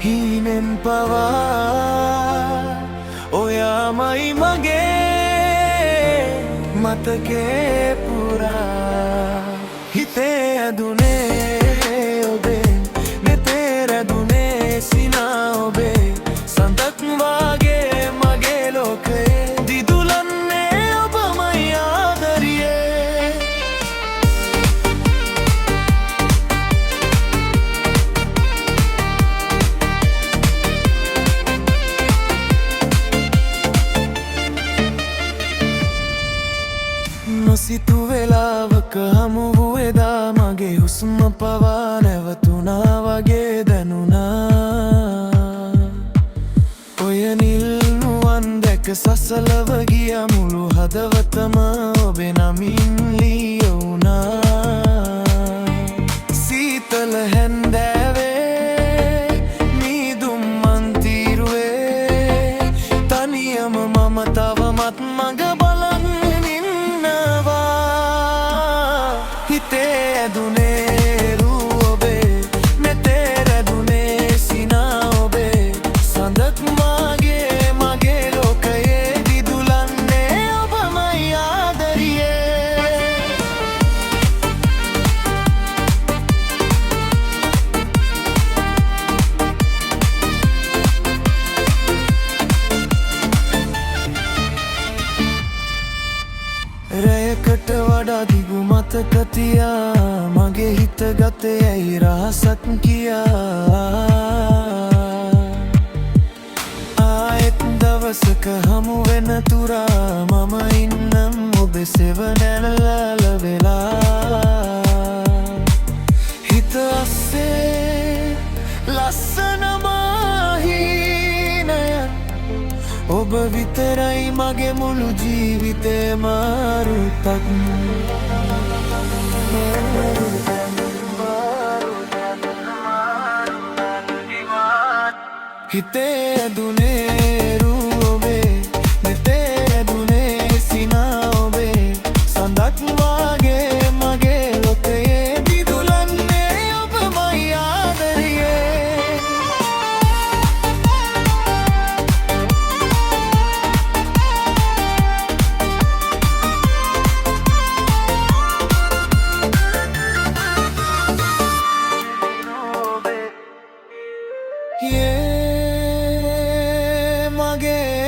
හීනෙන් පවා ඔයාමයි මගේ මතකේ පුරා හිතේ ඇදුනේ ඔබේ නෙතේ රැඳුනේ සිනා ඔබේ සඳක් වාගේ මගේ ලෝකයේ දිදුලන්නේ ඔබමයි ආදරියේ නොසිතු වෙලාවක හමු වූ එදා මගේ හුස්ම පවා නැවතුණා වගේ දැනුණා ඔය නිල් නුවන් දැක සසලව ගිය මුළු හදවතම ඔබේ නමින් ලියවුණා සීතල හැන්දෑවේ මීදුම් මන්තිරුවේ තනියම මම තවමත් මඟ බලන් හිතේ ඇදුනේ රු ඔබේ නෙතේ රැඳුනේ සිනා ඔබේ සඳක් මාගේ මගේ ලෝකයේ දිදුලන්නේ ඔබමයි ආදරියේ රැයකට වඩා දිගු මතක තියා මගේ හිත ගතේ ඇයි රහසක් කියා ආයෙත් දවසක හමු වෙන තුරා මම ඉන්නම් ඔබේ සෙවණැල්ල වෙලා හිත අස්සේ ලස්සන මාහිනයන් ඔබ විතරයි මගේ මුළු ජීවිතේ මාරුතක් හිතේ ඇදුනේ රු ඔබේ නෙතේ ඇදුනේ සිනා ඔබේ සඳක් වාගේ මගේ ලෝකයේ දිදුලන්නේ ඔබමයි ආදරියේ මගේ